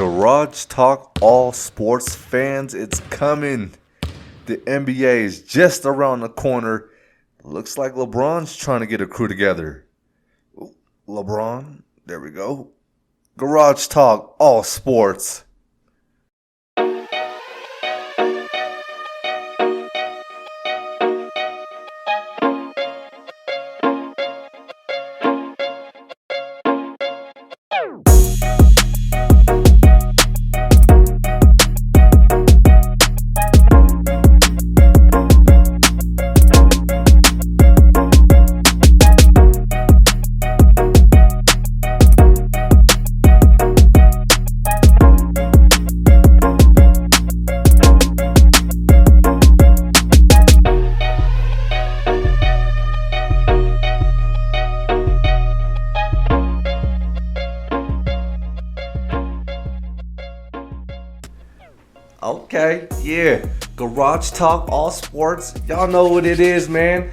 Garage Talk, all sports fans, it's coming. The NBA is just around the corner. Looks like LeBron's trying to get a crew together. Ooh, LeBron, there we go. Garage Talk, all sports. Okay, yeah. Garage Talk, all sports. Y'all know what it is, man.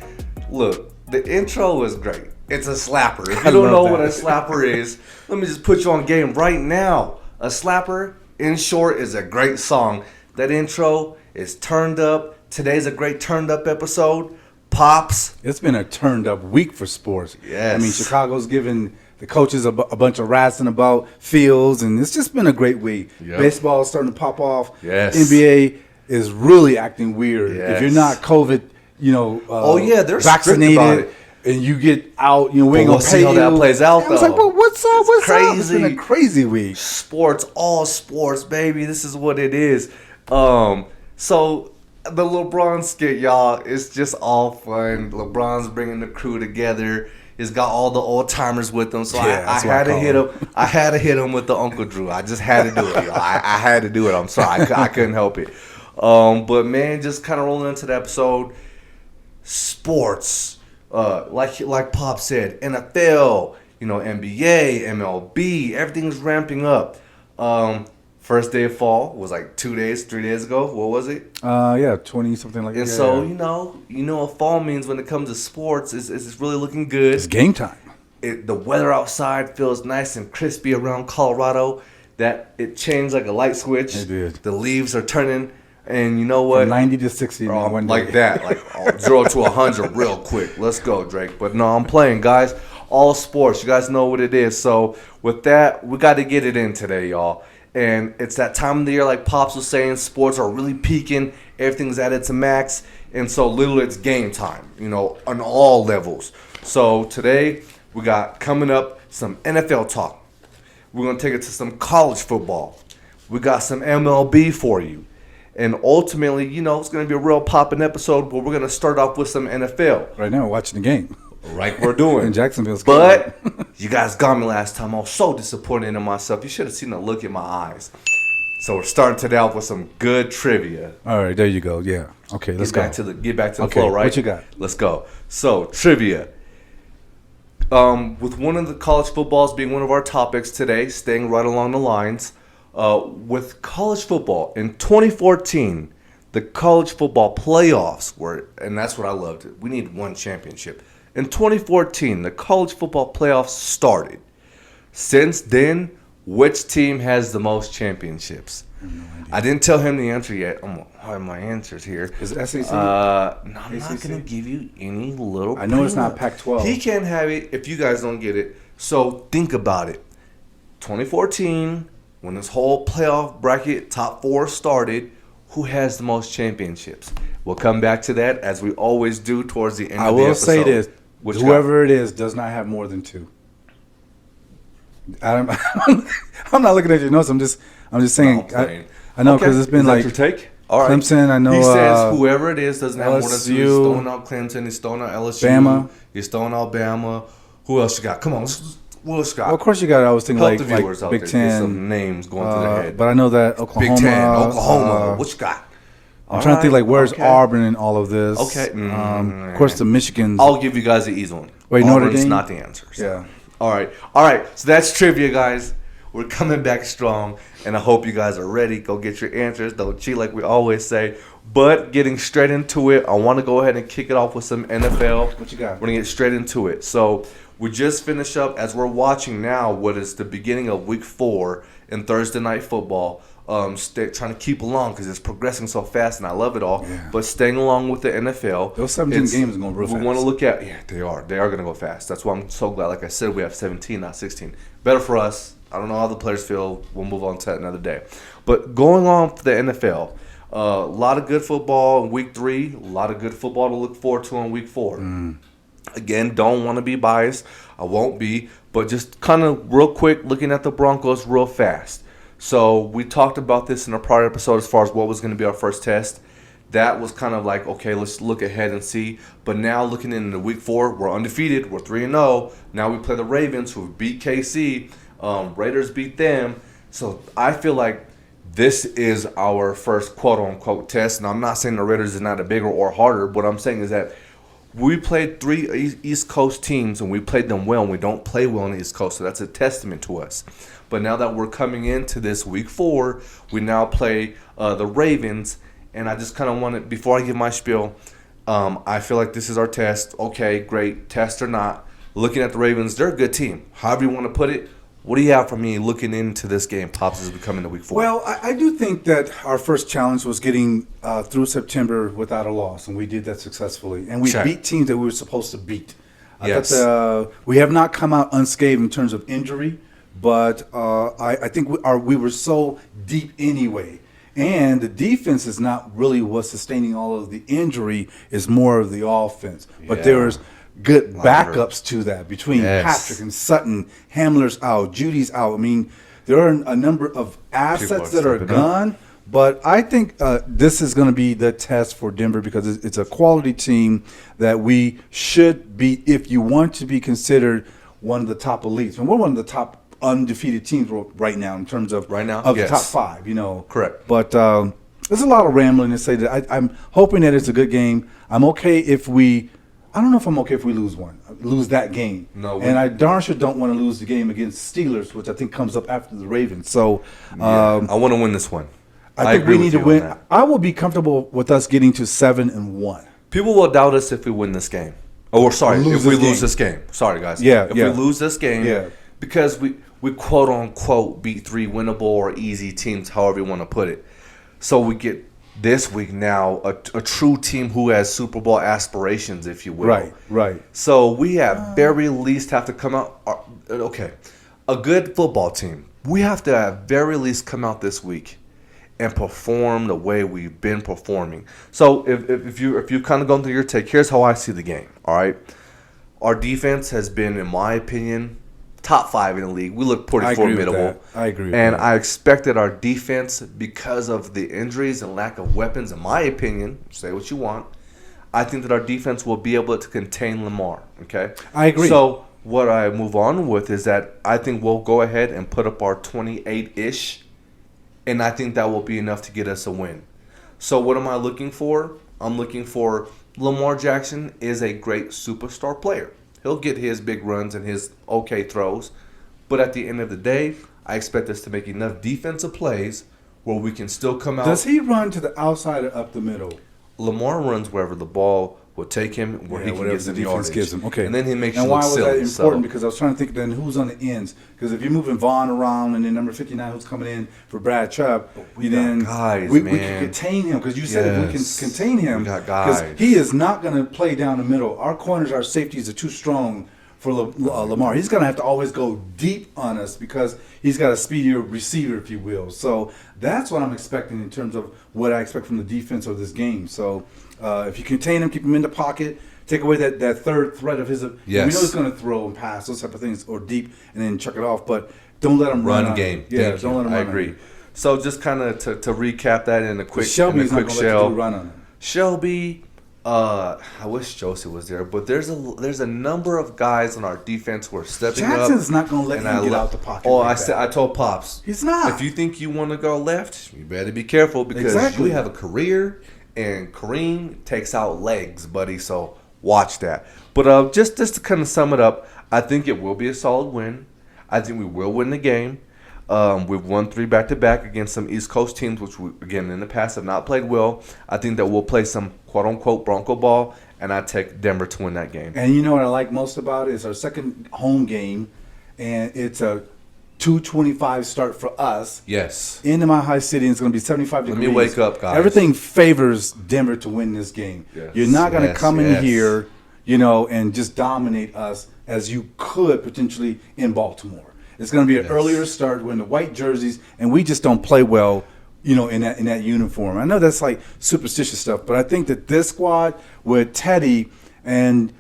Look, the intro is great. It's a slapper. If you don't know what a slapper is, let me just put you on game right now. A slapper, in short, is a great song. That intro is turned up. Today's a great turned up episode. Pops. It's been a turned up week for sports. Yes. I mean, Chicago's giving the coaches a bunch of razzing about fields, and it's just been a great week. Yep. Baseball is starting to pop off. Yes. NBA is really acting weird. Yes. If you're not COVID, they're vaccinated, strict about it. and you get out, we ain't We'll gonna see pay how you. that plays out, I was like, though. well, what's up? What's crazy. up? It's been a crazy week. Sports, all sports, baby. This is what it is. So the LeBron skit, y'all, it's just all fun. LeBron's bringing the crew together. He's got all the old timers with him, so Yeah, I had to hit him. I had to hit him with the Uncle Drew. I just had to do it, y'all. I had to do it. I'm sorry, I couldn't help it. But man, just kind of rolling into the episode. Sports, like Pop said, NFL, NBA, MLB, everything's ramping up. First day of fall was like 3 days ago. What was it? 20 something like that. And so what fall means when it comes to sports is really looking good. It's game time. The weather outside feels nice and crispy around Colorado. That it changed like a light switch. It did. The leaves are turning, and you know what? From 90 to 60 in one day. Like that, like 0 to 100 real quick. Let's go, Drake. But no, I'm playing, guys. All sports. You guys know what it is. So with that, we got to get it in today, y'all. And it's that time of the year, like Pops was saying, sports are really peaking. Everything's at its max. And so literally it's game time, on all levels. So today we got coming up some NFL talk. We're going to take it to some college football. We got some MLB for you. And ultimately, it's going to be a real popping episode, but we're going to start off with some NFL. Right now, we're watching the game. Like we're doing. In Jacksonville's game. But you guys got me last time. I was so disappointed in myself. You should have seen the look in my eyes. So we're starting today off with some good trivia. All right, there you go. Yeah. Okay, let's go. Get back to the flow, right? What you got? Let's go. So, trivia. With one of the college footballs being one of our topics today, staying right along the lines, with college football in 2014, the college football playoffs were, and that's what I loved. We need one championship. In 2014, the college football playoffs started. Since then, which team has the most championships? I didn't tell him the answer yet. I'm going to hide my answers here. Is it SEC? No, I'm not going to give you any little I know it's not Pac-12. He can't have it if you guys don't get it. So think about it. 2014, when this whole playoff bracket, top four started, who has the most championships? We'll come back to that as we always do towards the end of the episode. I will say this. Whoever it is does not have more than two. I'm not looking at your notes. I'm just saying. I know because it's been Is like that your take? All right. Clemson. I know. He says whoever it is doesn't have more than two. He's LSU, throwing out Clemson. He's throwing out LSU. Bama. He's throwing out Bama. Who else you got? Come on. What else you got? Well, of course you got. I was thinking Help like the viewers out Big there. Ten. Get some names going through their head. But I know that Oklahoma. Big Ten, Oklahoma. What you got? I'm trying to think like where's Auburn in all of this. Okay. Of course the Michigans. I'll give you guys the easy one. Wait, Auburn's Notre Dame? not the answer. So. Yeah. All right. So that's trivia, guys. We're coming back strong, and I hope you guys are ready. Go get your answers. Don't cheat like we always say. But getting straight into it, I want to go ahead and kick it off with some NFL. What you got? We're going to get straight into it. So We just finished up, as we're watching now, what is the beginning of Week 4 in Thursday Night Football. Trying to keep along because it's progressing so fast, and I love it all. Yeah. But staying along with the NFL. Those 17 games are going real fast. We want to look at, they are. They are going to go fast. That's why I'm so glad, like I said, we have 17, not 16. Better for us. I don't know how the players feel. We'll move on to that another day. But going on for the NFL, a lot of good football in Week 3, a lot of good football to look forward to in Week 4. Again, don't want to be biased. I won't be. But just kind of real quick, looking at the Broncos real fast. So we talked about this in a prior episode as far as what was going to be our first test. That was kind of like, okay, let's look ahead and see. But now looking into Week 4, we're undefeated. We're 3-0. Now we play the Ravens, who beat KC. Raiders beat them. So I feel like this is our first quote-unquote test. And I'm not saying the Raiders is not a bigger or harder. What I'm saying is that we played 3 East Coast teams, and we played them well, and we don't play well on the East Coast. So that's a testament to us. But now that we're coming into this Week 4, we now play the Ravens. And I just kind of wanted, before I give my spiel, I feel like this is our test. Okay, great, test or not. Looking at the Ravens, they're a good team. However you want to put it. What do you have for me looking into this game, Pops, as we come into Week 4? Well, I do think that our first challenge was getting through September without a loss, and we did that successfully. And we beat teams that we were supposed to beat. I thought we have not come out unscathed in terms of injury, but I think we were so deep anyway. And the defense is not really what's sustaining all of the injury. It's more of the offense. But there's good backups to that between Patrick and Sutton. Hamler's out. Judy's out. I mean, there are a number of assets that are gone. But I think this is going to be the test for Denver because it's a quality team that we should beat if you want to be considered one of the top elites. And we're one of the top undefeated teams right now in terms of the top 5, Correct. But there's a lot of rambling to say that I'm hoping that it's a good game. I'm okay if I don't know if I'm okay if we lose that game. No. And I darn sure don't want to lose the game against Steelers, which I think comes up after the Ravens. So I want to win this one. I think we need to win. I will be comfortable with us getting to 7-1. People will doubt us if we win this game. If we lose this game. Sorry, guys. If we lose this game, because we quote unquote beat 3 winnable or easy teams, however you want to put it. So we get this week now a true team who has Super Bowl aspirations, if you will. Right. So we at very least have to come out. A good football team. We have to at very least come out this week and perform the way we've been performing. So if you kind of gone through your take, here's how I see the game. All right, our defense has been, in my opinion, top 5 in the league. We look pretty formidable. I agree with and that. I expected our defense, because of the injuries and lack of weapons, in my opinion, say what you want, I think that our defense will be able to contain Lamar. Okay? I agree. So what I move on with is that I think we'll go ahead and put up our 28-ish, and I think that will be enough to get us a win. So what am I looking for? I'm looking for Lamar Jackson is a great superstar player. He'll get his big runs and his okay throws. But at the end of the day, I expect us to make enough defensive plays where we can still come out. Does he run to the outside or up the middle? Lamar runs wherever the ball will take him, where he can get the the defense gives him. Okay. And then he makes you and look why was silly. that important? Because I was trying to think then who's on the ends. Because if you're moving Vaughn around and then number 59 who's coming in for Brad Chubb, we can contain him. Because you said if we can contain him, because he is not going to play down the middle. Our corners, our safeties are too strong for Lamar. He's going to have to always go deep on us because he's got a speedier receiver, if you will. So that's what I'm expecting in terms of what I expect from the defense of this game. So if you contain him, keep him in the pocket, take away that third threat of his. Yes. We know he's going to throw and pass, those type of things, or deep, and then chuck it off. But don't let him run game. Yeah, don't let him run. I agree. So just kind of to recap that in a quick Shelby's not going to let you run on him. Shelby, I wish Joseph was there, but there's a number of guys on our defense who are stepping up. Jackson's not going to let him get out the pocket. I told Pops, he's not. If you think you want to go left, you better be careful because you have a career, and Kareem takes out legs, buddy. So watch that. But just to kind of sum it up, I think it will be a solid win. I think we will win the game. We've won 3 back-to-back against some East Coast teams, which, again, in the past have not played well. I think that we'll play some quote-unquote Bronco ball, and I take Denver to win that game. And you know what I like most about it is our second home game, and it's a 2:25 start for us. Yes. In the Mile High City, and it's going to be 75 degrees. Let me wake up, guys. Everything favors Denver to win this game. Yes. You're not going to come in Yes. here, and just dominate us as you could potentially in Baltimore. It's going to be an earlier start. We're in the white jerseys, and we just don't play well, in that uniform. I know that's like superstitious stuff, but I think that this squad with Teddy and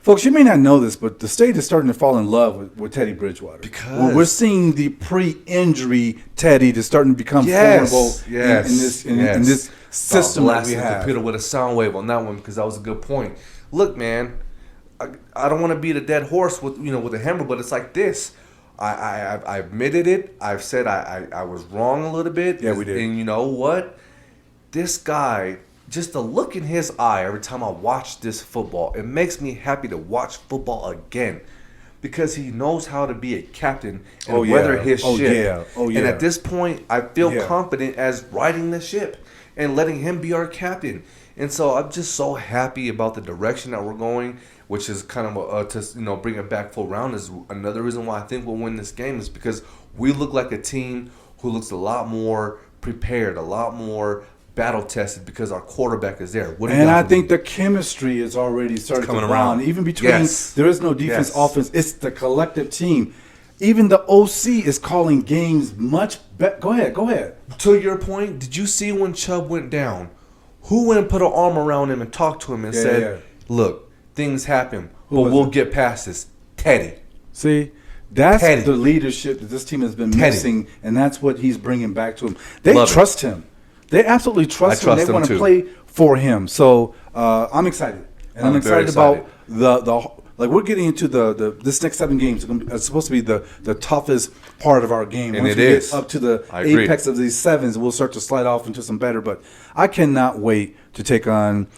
folks, you may not know this, but the state is starting to fall in love with Teddy Bridgewater. Because we're seeing the pre-injury Teddy that's starting to become formidable in this system that we the have. computer with a sound wave on that one because that was a good point. Look, man, I don't want to beat a dead horse with a hammer, but it's like this. I admitted it. I've said I was wrong a little bit. Yeah, we did. And you know what? This guy, just the look in his eye every time I watch this football, it makes me happy to watch football again because he knows how to be a captain and weather his ship. And at this point, I feel confident as riding the ship and letting him be our captain. And so I'm just so happy about the direction that we're going, which is kind of to bring it back full round is another reason why I think we'll win this game is because we look like a team who looks a lot more prepared, a lot more battle tested because our quarterback is there. And I think the chemistry is already starting to round. Even between there is no defense, offense. It's the collective team. Even the OC is calling games much better. Go ahead. To your point, did you see when Chubb went down? Who went and put an arm around him and talked to him and said, look, things happen, but we'll get past this? Teddy. See, that's the leadership that this team has been missing, and that's what he's bringing back to him. They trust him. They absolutely trust him. They want to play for him. So I'm excited. And I'm excited about we're getting into this next 7 games. It's supposed to be the toughest part of our game. And Once we get up to the apex of these 7s, we'll start to slide off into some better. But I cannot wait to take on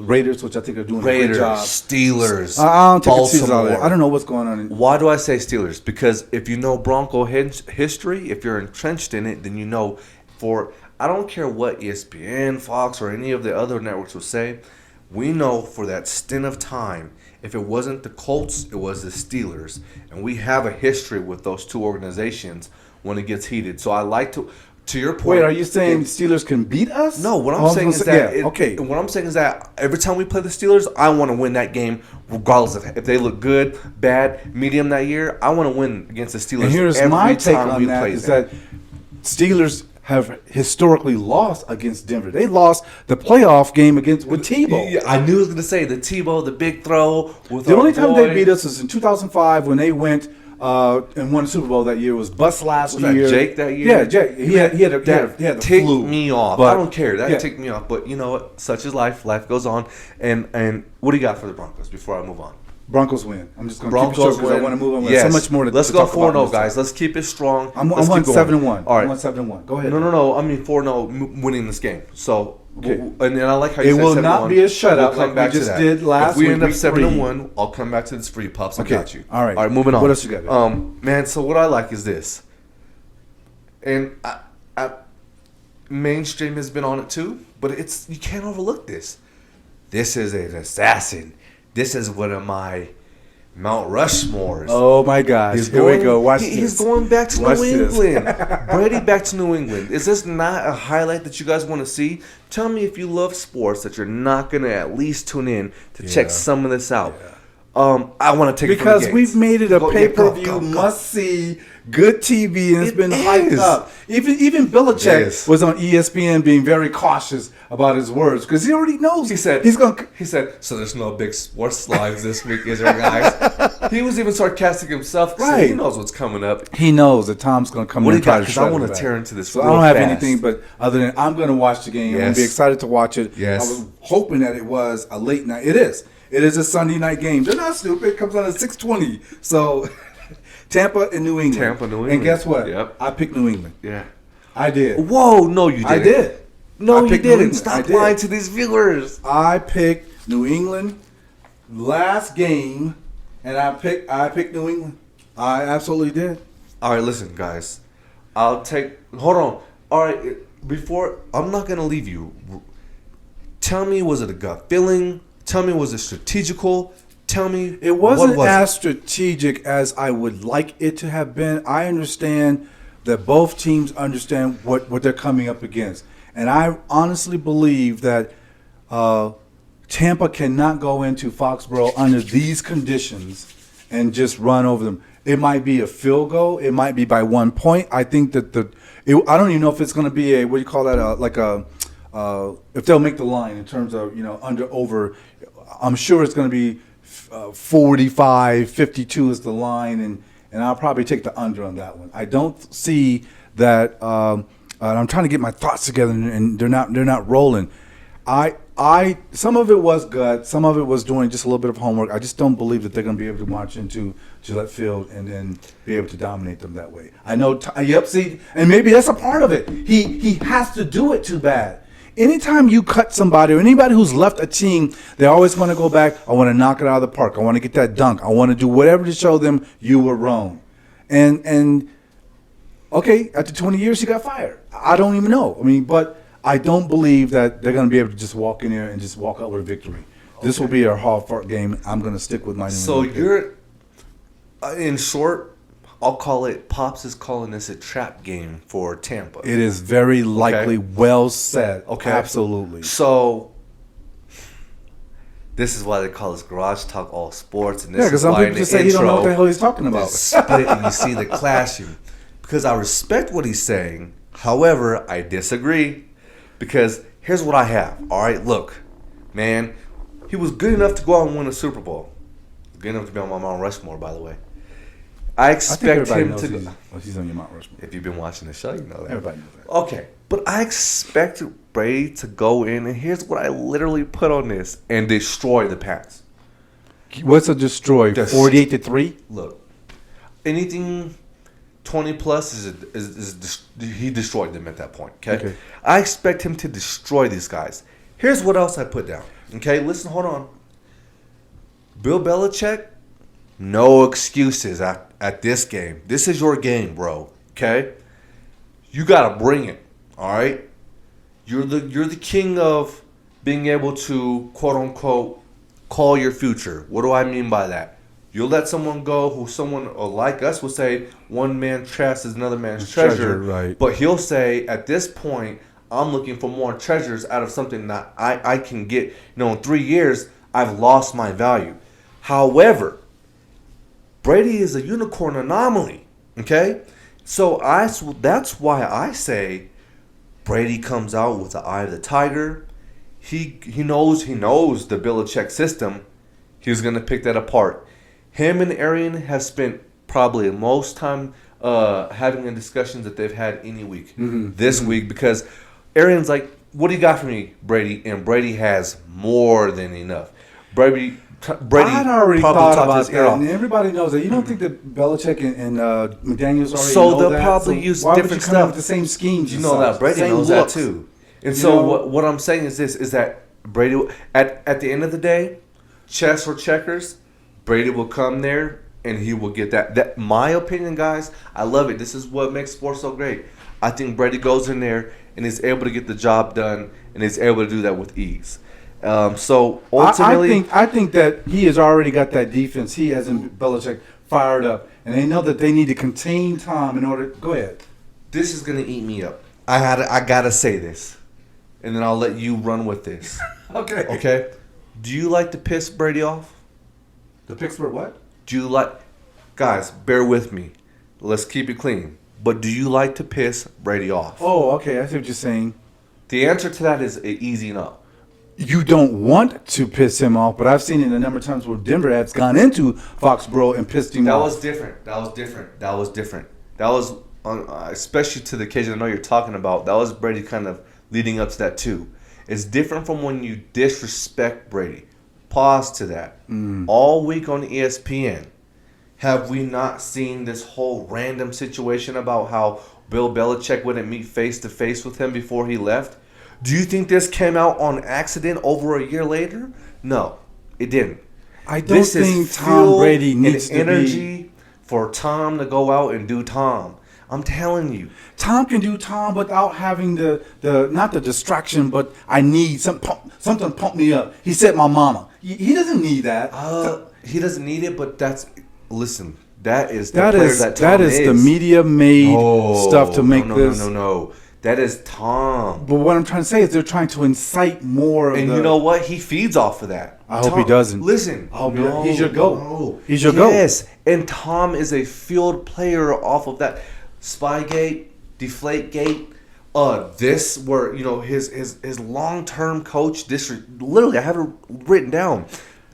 Raiders, which I think are doing a great job. Steelers, I don't take the season out of there. I don't know what's going on. Why do I say Steelers? Because if you know Bronco history, if you're entrenched in it, then you know I don't care what ESPN, Fox, or any of the other networks will say, we know for that stint of time, if it wasn't the Colts, it was the Steelers. And we have a history with those two organizations when it gets heated. So I like to your point. Wait, are you saying Steelers can beat us? No, what I'm saying is that what I'm saying is that every time we play the Steelers, I want to win that game, regardless of if they look good, bad, medium that year. I want to win against the Steelers. And here's my take on that: is that Steelers have historically lost against Denver. They lost the playoff game with Tebow. Yeah, I knew I was going to say the Tebow, the big throw. The only time they beat us was in 2005 when they went and won the Super Bowl that year. Was Bus last year. That Jake that year? Yeah, Jake. He had the ticked flu. me off. But I don't care. That ticked me off. But you know what? Such is life. Life goes on. And what do you got for the Broncos before I move on? Broncos win. I'm just going to keep it short because I want to move on. Yes. So much more to Let's go 4-0, guys. Let's keep it strong. I'm 7-1. All right. I'm 7-1. Go ahead. No. I mean 4-0 winning this game. So, and then I like how you said 7-1. It will 7-1. not be a shutout We'll like we just did last week. If we end up 7-1, I'll come back to this for you, Pops. I got you. All right, moving on. What else you got? Man, so what I like is this. And mainstream has been on it too, but you can't overlook this. This is an assassin. This is one of my Mount Rushmores. Oh my gosh! Here we go. Watch this. He's going back to New England. Brady back to New England. Is this not a highlight that you guys want to see? Tell me if you love sports that you're not going to at least tune in to check some of this out. I want to take because it we've made it a pay-per-view must-see, good TV, and it's been hyped up. Even Belichick was on ESPN being very cautious about his words because he already knows. He said, so there's no big sports slides this week, is there, guys? He was even sarcastic himself because he knows what's coming up. He knows that Tom's going to come in and try to shut him back. I want to tear into this So I don't have anything but other than I'm going to watch the game. I'm going to be excited to watch it. Yes. I was hoping that it was a late night. It is. It is a Sunday night game. They're not stupid. It comes on at 6:20. So, Tampa and New England. And guess what? Yep. I picked New England. Yeah. I did. Whoa, no, you didn't. I did. No, you didn't. Stop lying to these viewers. I picked New England last game, and I picked New England. I absolutely did. All right, listen, guys. Hold on. All right, before I'm not gonna leave you. Tell me, was it a gut feeling? Tell me, was it strategical? Tell me, it wasn't what was as strategic as I would like it to have been. I understand that both teams understand what they're coming up against, and I honestly believe that Tampa cannot go into Foxborough under these conditions and just run over them. It might be a field goal. It might be by 1 point. I think that I don't even know if it's going to be a, what do you call that, if they'll make the line in terms of, under, over. I'm sure it's going to be 45, 52 is the line, and I'll probably take the under on that one. I don't see that. I'm trying to get my thoughts together, and they're not rolling. Some of it was gut, some of it was doing just a little bit of homework. I just don't believe that they're going to be able to march into Gillette Field and then be able to dominate them that way. I know. See, and maybe that's a part of it. He has to do it too bad. Anytime you cut somebody or anybody who's left a team, they always want to go back. I want to knock it out of the park. I want to get that dunk. I want to do whatever to show them you were wrong. And okay, after 20 years, he got fired. I don't even know. I mean, but I don't believe that they're going to be able to just walk in there and just walk out with a victory. Okay. This will be a hard-fought game. I'm going to stick with my New So you're, in short, I'll call it, Pops is calling this a trap game for Tampa. It is very likely. Okay. Well said. Okay. Absolutely. So this is why they call this Garage Talk All Sports. And this because some people just say he don't know what the hell he's talking about. Split and you see the clashing. Because I respect what he's saying. However, I disagree. Because here's what I have. All right, look, man, he was good enough to go out and win a Super Bowl. Good enough to be on my Mount Rushmore, by the way. I expect him to. He's on your Mount Rushmore. If you've been watching the show, you know that. Everybody knows that. Okay, but I expect Brady to go in, and here's what I literally put on this, and destroy the Pats. What's a destroy? 48-3. Look, anything 20 plus he destroyed them at that point. Okay, I expect him to destroy these guys. Here's what else I put down. Okay, listen, hold on. Bill Belichick, no excuses at this game. This is your game, bro. Okay, you gotta bring it. All right, you're the king of being able to quote unquote call your future. What do I mean by that? You'll let someone go who someone like us will say one man's trash is another man's treasure. Right. But he'll say at this point, I'm looking for more treasures out of something that I can get. In 3 years, I've lost my value. However, Brady is a unicorn anomaly. Okay? So that's why I say Brady comes out with the eye of the tiger. He knows the Belichick system. He's going to pick that apart. Him and Arian have spent probably most time having the discussions that they've had any week. This week, because Arian's like, what do you got for me, Brady? And Brady has more than enough. Brady I'd already thought about that, and everybody knows that. You don't think that Belichick and McDaniels already so know they'll that? probably use why different would you come up stuff with the same schemes. You know that Brady knows looks. that too. And so what I'm saying is this: is that Brady at the end of the day, chess or checkers, Brady will come there and he will get that. That my opinion, guys. I love it. This is what makes sports so great. I think Brady goes in there and is able to get the job done and is able to do that with ease. So ultimately, I think that he has already got that defense. He has Belichick fired up, and they know that they need to contain Tom in order. Go ahead. This is gonna eat me up. I gotta say this, and then I'll let you run with this. Okay. Okay. Do you like to piss Brady off? The Pittsburgh what? Do you like, guys? Bear with me. Let's keep it clean. But do you like to piss Brady off? Oh, okay. I see what you're saying. The answer to that is easy enough. You don't want to piss him off, but I've seen it a number of times where Denver has gone into Foxborough and pissed him off. That was different. That was especially to the occasion I know you're talking about. That was Brady kind of leading up to that too. It's different from when you disrespect Brady. Pause to that. All week on ESPN, have we not seen this whole random situation about how Bill Belichick wouldn't meet face to face with him before he left? Do you think this came out on accident over a year later? No, it didn't. I don't think Tom Brady needs to energy for Tom to go out and do Tom. I'm telling you. Tom can do Tom without having the not the distraction, but I need something to pump me up. He said my mama. He doesn't need that. He doesn't need it, but listen, that is the player that Tom is. The media made stuff to make this. No. That is Tom. But what I'm trying to say is they're trying to incite more. And you know what? He feeds off of that. I hope he doesn't. Listen. He's your GOAT. No. He's your GOAT. Yes. And Tom is a field player off of that. Spygate, Deflategate, this where his long-term coach literally I have it written down.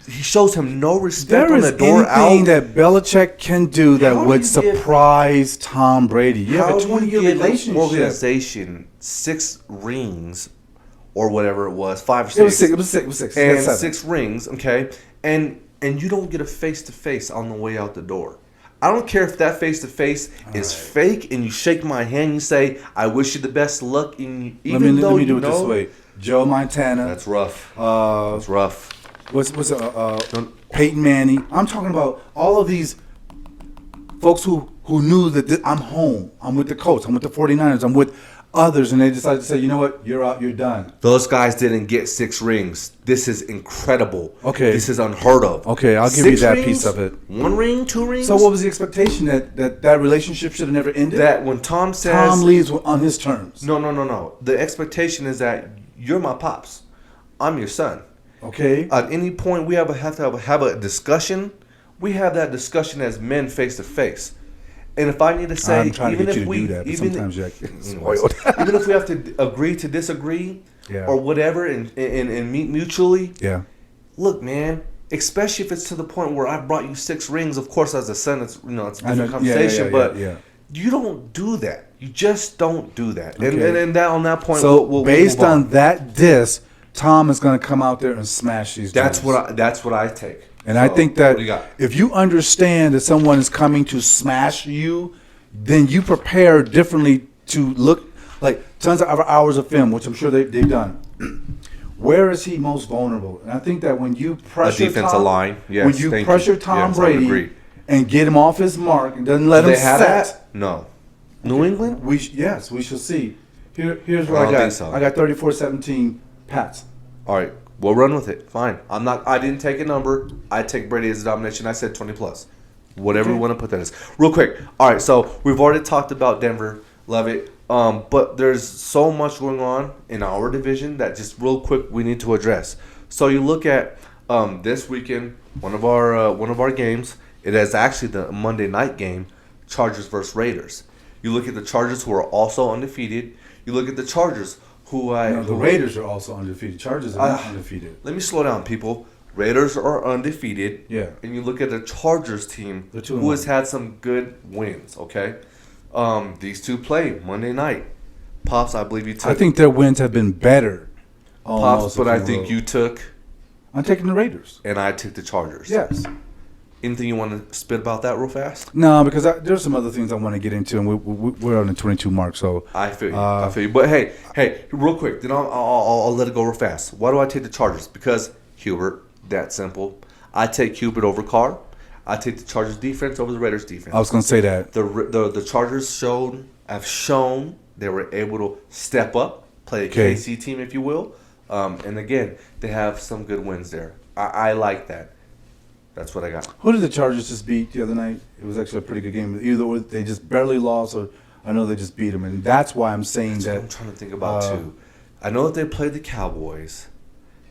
He shows him no respect on the door out. There is anything that Belichick can do that would surprise Tom Brady. You have a 20-year relationship. Organization 6 rings or whatever it was, 5 or 6. It was 6. And 6 rings, okay? And you don't get a face-to-face on the way out the door. I don't care if that face-to-face is fake and you shake my hand and you say, I wish you the best of luck. And let me do it this way. Joe Montana. That's rough. That's rough. What's Peyton Manning. I'm talking about all of these folks who knew that I'm home. I'm with the Colts. I'm with the 49ers. I'm with others. And they decided to say, you know what? You're out. You're done. Those guys didn't get 6 rings. This is incredible. Okay. This is unheard of. Okay, I'll give you that piece of it. 1 ring, 2 rings. So what was the expectation that relationship should have never ended? That when Tom says... Tom leaves on his terms. No. The expectation is that you're my pops. I'm your son. Okay. At any point we have to have a discussion. We have that discussion as men face to face. And if I need to say, I'm trying to get you to do that, but sometimes Jack, even if we have to agree to disagree or whatever, and meet mutually. Yeah. Look, man. Especially if it's to the point where I brought you 6 rings. Of course, as a son, it's it's a different conversation. But you don't do that. You just don't do that. Okay. And that on that point. So we'll based on that diss, Tom is going to come out there and smash these. That's what I take. And I think that if you understand that someone is coming to smash you, then you prepare differently to look like tons of hours of film, which I'm sure they've done. Where is he most vulnerable? And I think that when you pressure line, yes, when you pressure Tom Brady and get him off his mark and doesn't let him set. That? No. New England? We shall see. Here's what I got. So. I got 34-17 Pats. All right. We'll run with it. Fine. I didn't take a number. I take Brady as a domination. I said 20 plus. Whatever we want to put that as. Real quick. All right. So we've already talked about Denver. Love it. But there's so much going on in our division that just real quick we need to address. So you look at this weekend, one of our games. It is actually the Monday night game, Chargers versus Raiders. You look at the Chargers, who are also undefeated. You look at the Chargers, the Raiders are also undefeated. Chargers are not undefeated. Let me slow down, people. Raiders are undefeated. Yeah. And you look at the Chargers team, who has had some good wins, okay? These two play Monday night. Pops, I believe you took. I think their wins have been better. Pops, but I think you took. I'm taking the Raiders. And I took the Chargers. Yes. Anything you want to spit about that real fast? No, because there's some other things I want to get into, and we're on the 22 mark. So I feel you. But hey, real quick, then I'll let it go real fast. Why do I take the Chargers? Because Hubert, that simple. I take Hubert over Carr. I take the Chargers defense over the Raiders defense. I was going to say that the Chargers have shown they were able to step up, play a KC team, if you will. And again, they have some good wins there. I like that. That's what I got. Who did the Chargers just beat the other night? It was actually a pretty good game. Either they just barely lost, or I know they just beat them, and that's why I'm saying that. I'm trying to think about too. I know that they played the Cowboys,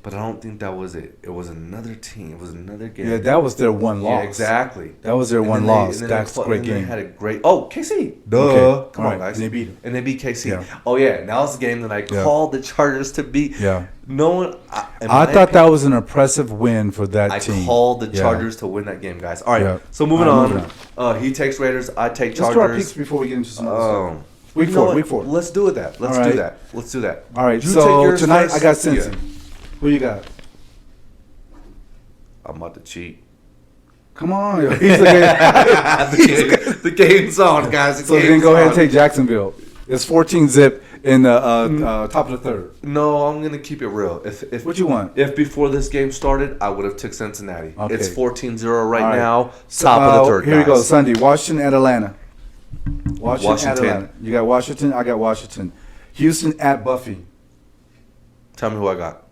but I don't think that was it. It was another team. It was another game. Yeah, that was their one loss. Yeah, exactly. That was their one loss. That's a great game. They had a great. Oh, KC. Duh. Okay. Come on, guys. And they beat them. And they beat KC. Yeah. Oh yeah. Now it's the game that I called the Chargers to beat. Yeah. No one. I thought that was an impressive win for that team. I called the Chargers to win that game, guys. All right. So moving on. He takes Raiders. I take Chargers. Let's do our picks before we get into some other stuff. Week four. Let's do that. Let's do that. All right. So tonight I got Cincy. Who you got? I'm about to cheat. Come on. The game's on, guys. So then go ahead and take Jacksonville. It's 14-zip. in the top of the third. No, I'm gonna keep it real. If What you want? If before this game started, I would have took Cincinnati. Okay. It's 14-0 right All right. now. Top of the third. Here we guys. go. Sunday, Washington at Atlanta. Washington at Washington. Atlanta. You got Washington. I got Washington. Houston at Buffy. Tell me who I got.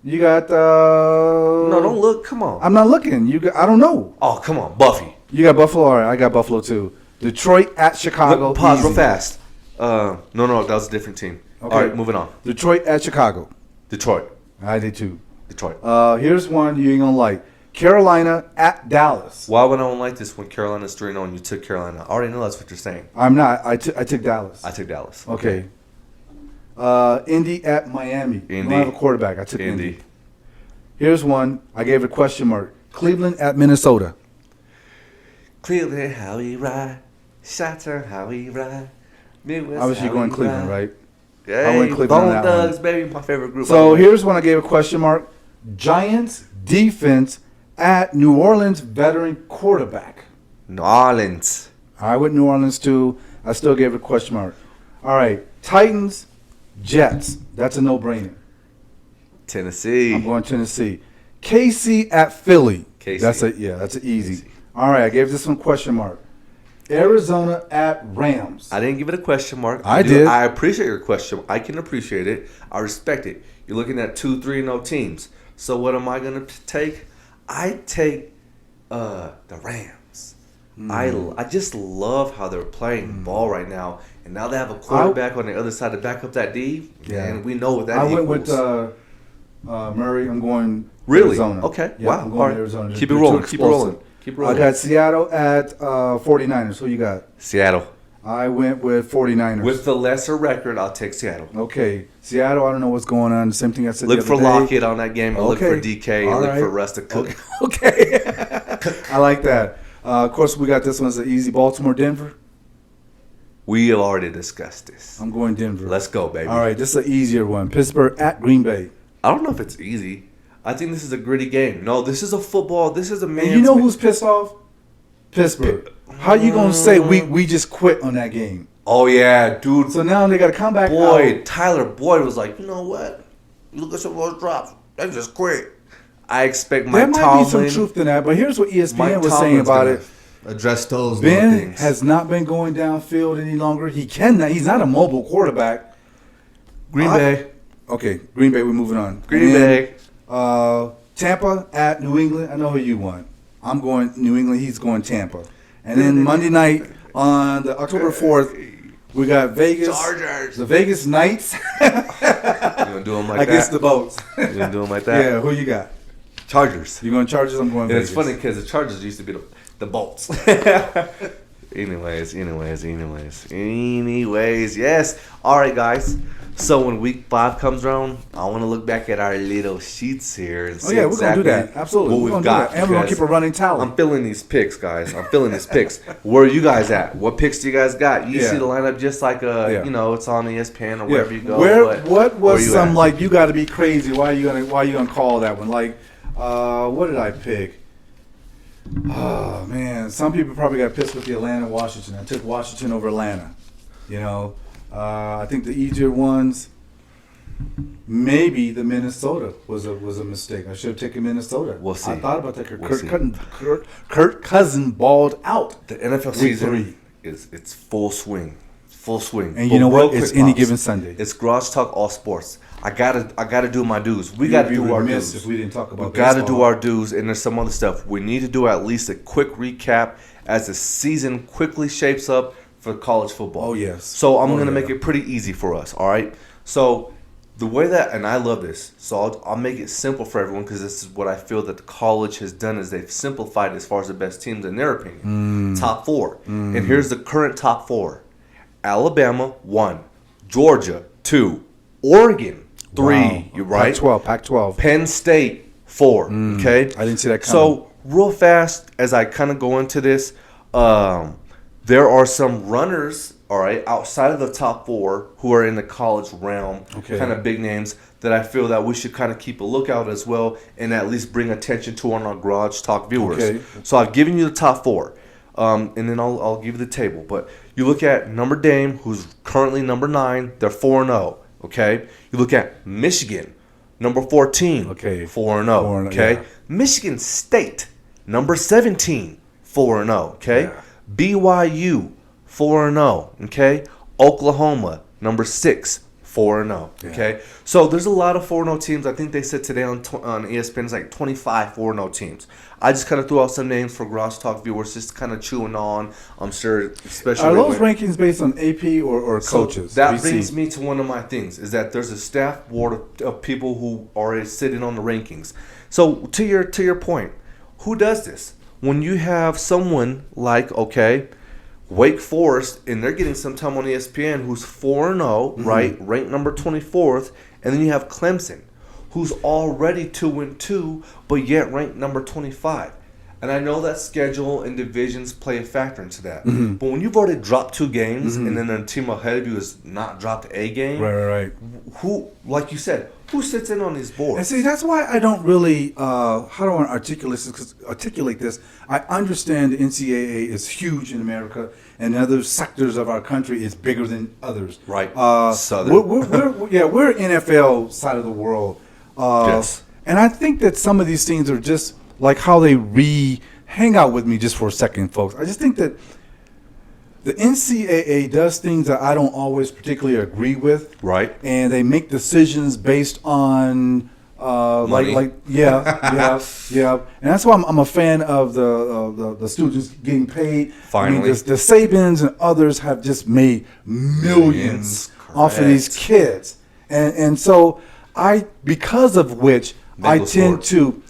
You got. No, don't look. Come on. I'm not looking. You got. I don't know. Oh, come on, Buffy. You got Buffalo. All right, I got Buffalo too. Detroit at Chicago. Pause real Easy. fast. No, that was a different team. Okay. All right, moving on. Detroit at Chicago. Detroit. I did too. Detroit. Here's one you ain't gonna like. Carolina at Dallas. Why would I don't like this when Carolina's 3-0 and you took Carolina? I already know that's what you're saying. I'm not. I took Dallas. I took Dallas. Okay. Indy at Miami. Indy. You don't have a quarterback. I took Indy. Indy. Here's one. I gave it a question mark. Cleveland at Minnesota. Cleveland, how we ride. Shots are how we ride. Midwest, Obviously, how you're going we Cleveland, ride. right? Hey, I went Cleveland Bone on that Thugs, one. baby, my favorite group. So here's one I gave a question mark. Giants defense at New Orleans veteran quarterback. New Orleans. I went New Orleans too. I still gave it a question mark. All right. Titans, Jets. That's a no-brainer. Tennessee. I'm going Tennessee. KC at Philly. KC. That's an easy. All right, I gave this one question mark. Arizona at Rams. I didn't give it a question mark. I did. I appreciate your question. I can appreciate it. I respect it. You're looking at 2-3-0 teams. So what am I going to take? I take the Rams. I just love how they're playing ball right now. And now they have a quarterback on the other side to back up that D. Yeah. And we know what that I equals. went with Murray. I'm going Really? Arizona. Okay. Yeah, Wow. I'm going All right. Arizona. Keep it They're rolling. too Keep it rolling. explosive. Keep it rolling. I got Seattle at 49ers. Who you got? Seattle. I went with 49ers. With the lesser record, I'll take Seattle. Okay. Seattle, I don't know what's going on. Same thing I said Look the for other day. Lockett on that game. And look for Okay. DK. And All look right. for Russ to cook. Okay. I like that. Of course, we got this one as an easy. Baltimore, Denver. We have already discussed this. I'm going Denver. Let's go, baby. All right, this is an easier one. Pittsburgh at Green Bay. I don't know if it's easy. I think this is a gritty game. No, this is a football. This is a man. And you know who's pissed off? Pittsburgh. How you gonna say we just quit on that game? Oh yeah, dude. So now they got to come back. Boyd, Tyler Boyd was like, you know what? You look at some of those drops. They just quit. I expect Mike There might Tomlin. be some truth in that, but here's what ESPN Mike was saying Tomlin's about gonna it. Address those little Ben things. has not been going downfield any longer. He cannot. He's not a mobile quarterback. Green Bay. Okay, Green Bay. We're moving on. Green Bay. Tampa at New England. I know who you want. I'm going New England. He's going Tampa. And then Monday night on the October 4th, we got Vegas. Chargers. The Vegas Knights You gonna do them like that? against the Boats. You gonna do them like that? Yeah, who you got? Chargers. You going Chargers? I'm going And Vegas. it's funny because the Chargers used to be the Bolts. anyways, yes. All right, guys. So when week 5 comes around, I want to look back at our little sheets here and see Oh yeah, we're exactly gonna do that. Absolutely, what we're we've gonna got. do that. And we're gonna because keep a running tally. I'm feeling these picks, guys. I'm feeling these picks. Where are you guys at? What picks do you guys got? You Yeah. see the lineup just like Yeah. it's on ESPN or wherever you go. What where was you some at? like you got to be crazy? Why you gonna call that one? Like, what did I pick? Oh man, some people probably got pissed with the Atlanta Washington. I took Washington over Atlanta. I think the easier ones. Maybe the Minnesota was a mistake. I should have taken Minnesota. We'll see. I thought about that. We'll see. Kirk Cousins balled out. The NFL Week season 3. it's full swing. Full swing. And But you know real what? It's quick, any Pops, given Sunday. It's Garage Talk All Sports. I gotta do my dues. We gotta do our dues. if we didn't talk about. We gotta baseball. do our dues, and there's some other stuff. We need to do at least a quick recap as the season quickly shapes up for college football. Oh, yes. So I'm Oh, gonna yeah. make it pretty easy for us. All right. So the way that, and I love this, so I'll make it simple for everyone because this is what I feel that the college has done is they've simplified as far as the best teams in their opinion. Top 4. And here's the current top 4. Alabama 1, Georgia 2, Oregon 3, Wow. you right? Pac-12. Penn State 4, okay? I didn't see that coming. So real fast as I kind of go into this, there are some runners, all right, outside of the top 4 who are in the college realm, Okay. kind of big names that I feel that we should kind of keep a lookout as well and at least bring attention to on our Garage Talk viewers. Okay. So I've given you the top 4. and then I'll give you the table. But you look at Notre Dame, who's currently number 9. They're 4-0. Okay. You look at Michigan, number 14. Okay. 4-0. Okay. Yeah. Michigan State, number 17. 4-0. Okay. Yeah. BYU, 4-0. Okay. Oklahoma, number 6. 4-0. Okay, so there's a lot of 4-0 teams. I think they said today on ESPN it's like 25 4-0 teams. I just kind of threw out some names for Gross Talk viewers, just kind of chewing on. I'm sure, especially are those rankings based on AP or coaches? So that brings me to one of my things is that there's a staff board of people who are sitting on the rankings. So to your point, who does this? When you have someone like Wake Forest, and they're getting some time on ESPN, who's 4-0, right, ranked number 24th, and then you have Clemson, who's already 2-2, but yet ranked number 25. And I know that schedule and divisions play a factor into that. But when you've already dropped 2 games, and then a team ahead of you has not dropped a game, right. Who, like you said, who sits in on these boards? And see, that's why I don't really, how do I want to articulate this? I understand the NCAA is huge in America, and other sectors of our country is bigger than others. Right. Southern. We're NFL side of the world. Yes. And I think that some of these things are just like how they hang out with me just for a second, folks. I just think that the NCAA does things that I don't always particularly agree with. Right. And they make decisions based on money. Yeah. And that's why I'm a fan of the students getting paid. Finally. I mean, the Sabins and others have just made millions off of these kids. And so because of which I tend to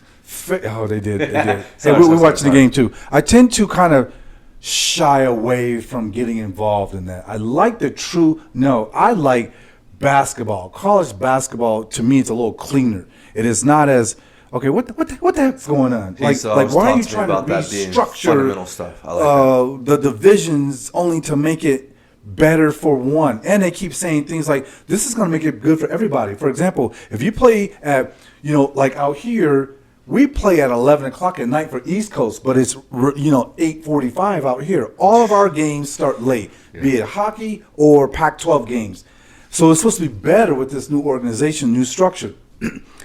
they did. Hey, we're watching the game too. I tend to kind of shy away from getting involved in that. I like I like basketball. College basketball, to me, it's a little cleaner. It is not as what the heck's going on? Like why are you trying to restructure fundamental stuff? I like the divisions only to make it better for one? And they keep saying things like, this is going to make it good for everybody. For example, if you play at like out here, we play at 11 o'clock at night for East Coast, but it's 8:45 out here. All of our games start late, be it hockey or Pac-12 games. So it's supposed to be better with this new organization, new structure.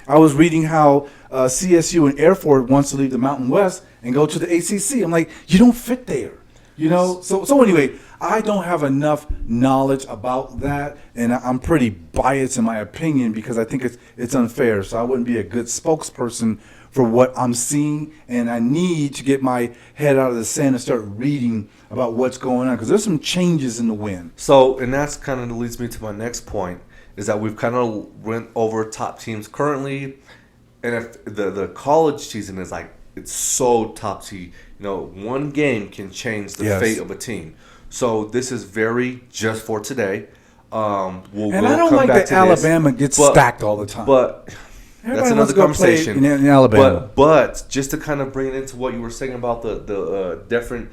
I was reading how CSU and Air Force wants to leave the Mountain West and go to the ACC. I'm like, you don't fit there, So anyway, I don't have enough knowledge about that, and I'm pretty biased in my opinion because I think it's unfair. So I wouldn't be a good spokesperson for what I'm seeing, and I need to get my head out of the sand and start reading about what's going on because there's some changes in the wind. So, and that's kind of leads me to my next point, is that we've kind of went over top teams currently, and if the college season is like, it's so top tier. One game can change the fate of a team. So this is very just for today. I don't like that Alabama gets stacked all the time. But that's another conversation in Alabama. But just to kind of bring it into what you were saying about the different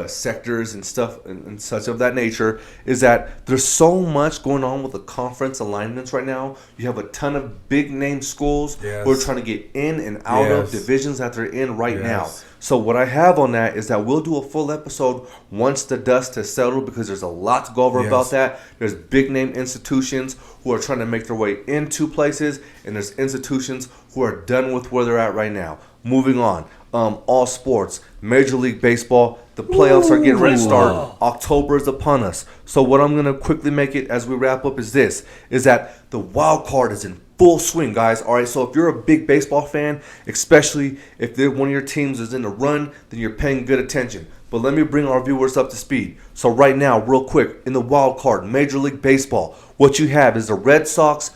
sectors and stuff and such of that nature, is that there's so much going on with the conference alignments right now. You have a ton of big name schools who are trying to get in and out of divisions that they're in right now. So what I have on that is that we'll do a full episode once the dust has settled, because there's a lot to go over about that. There's big name institutions who are trying to make their way into places, and there's institutions who are done with where they're at right now. Moving on, all sports, Major League Baseball, the playoffs are getting ready to start. October is upon us. So what I'm going to quickly make it as we wrap up is that the wild card is in full swing, guys. All right, so if you're a big baseball fan, especially if one of your teams is in the run, then you're paying good attention. But let me bring our viewers up to speed. So right now, real quick, in the wild card, Major League Baseball, what you have is the Red Sox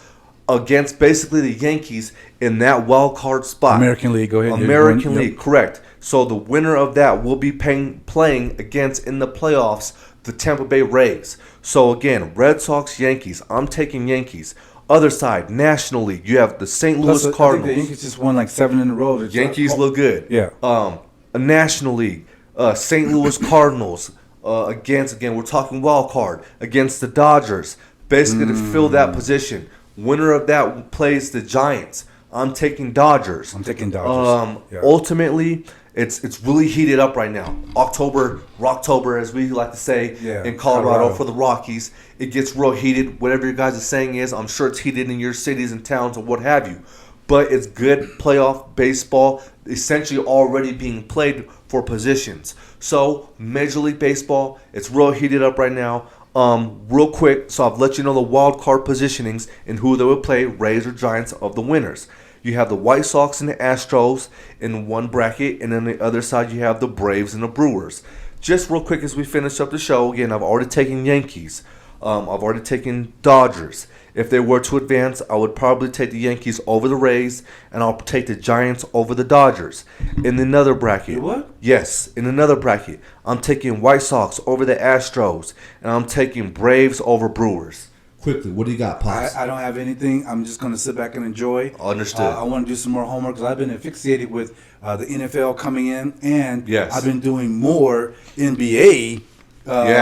against basically the Yankees in that wild card spot. American League, go ahead. American League, correct. So the winner of that will be playing against, in the playoffs, the Tampa Bay Rays. So again, Red Sox, Yankees. I'm taking Yankees. Other side, National League, you have the St. Louis Cardinals. I think the Yankees just won like 7 in a row. Yankees look good. Yeah. A National League, St. Louis Cardinals against, again, we're talking wild card, against the Dodgers, basically to fill that position. Winner of that plays the Giants. I'm taking Dodgers. Yeah. Ultimately, It's really heated up right now. Rocktober, as we like to say in Colorado for the Rockies. It gets real heated. Whatever you guys are saying is, I'm sure it's heated in your cities and towns or what have you. But it's good playoff baseball, essentially already being played for positions. So Major League Baseball, it's real heated up right now. Real quick, so I've let you know the wild card positionings and who they would play, Rays or Giants, of the winners. You have the White Sox and the Astros in one bracket, and on the other side you have the Braves and the Brewers. Just real quick as we finish up the show, again, I've already taken Yankees. I've already taken Dodgers. If they were to advance, I would probably take the Yankees over the Rays, and I'll take the Giants over the Dodgers. In another bracket. What? Yes, in another bracket, I'm taking White Sox over the Astros, and I'm taking Braves over Brewers. Quickly, what do you got, Pops? I don't have anything. I'm just going to sit back and enjoy. Understood. I want to do some more homework because I've been asphyxiated with the NFL coming in, and I've been doing more NBA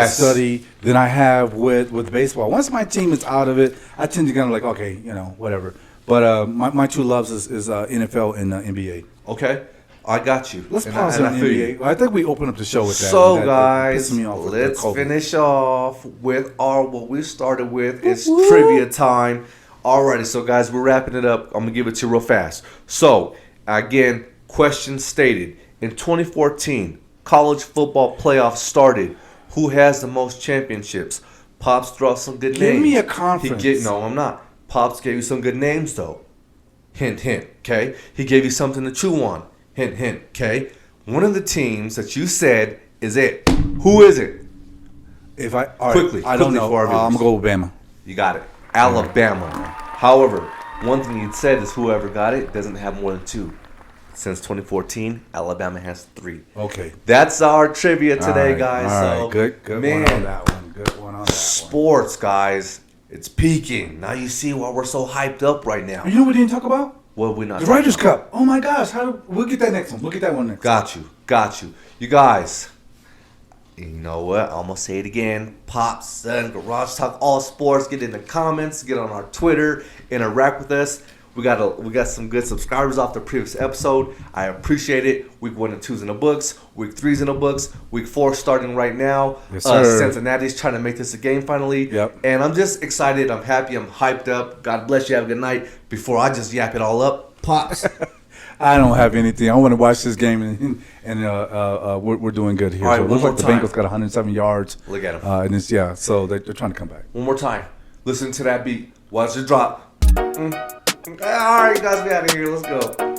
study than I have with baseball. Once my team is out of it, I tend to kind of like, okay, whatever. But my true loves is NFL and NBA. Okay. I got you. Let's pause on NBA. I think we open up the show with that. So, guys, let's finish off with what we started with. It's trivia time. Alrighty, so guys, we're wrapping it up. I'm going to give it to you real fast. So, again, question stated. In 2014, college football playoffs started. Who has the most championships? Pops threw out some good names. Give me a conference. No, I'm not. Pops gave you some good names, though. Hint, hint, okay? He gave you something to chew on. Hint, hint, okay? One of the teams that you said is it. Who is it? Quickly, I don't know. I'm going to go with Bama. You got it. Alabama. However, one thing you said is whoever got it doesn't have more than 2. Since 2014, Alabama has 3. Okay. That's our trivia today, guys. All right. Good one on that one. Good one on that Sports, guys. It's peaking. Now you see why we're so hyped up right now. You know what we didn't talk about? Well, we're not. The Writers' Cup. Oh my gosh! We'll get that next one. We'll get that one next. Got you. You guys. You know what? I'm gonna say it again. Pop, Son, Garage Talk, all sports. Get in the comments. Get on our Twitter. Interact with us. We got some good subscribers off the previous episode. I appreciate it. Week 1 and 2's in the books. Week 3's in the books. Week 4 starting right now. Yes, sir. Cincinnati's trying to make this a game finally. Yep. And I'm just excited. I'm happy. I'm hyped up. God bless you. Have a good night. Before I just yap it all up, Pops. I don't have anything. I want to watch this game, and we're doing good here. All right, so it looks like the time. Bengals got 107 yards. Look at them. And it's, so they're trying to come back. One more time. Listen to that beat. Watch it drop. All right, guys, we out of here. Let's go.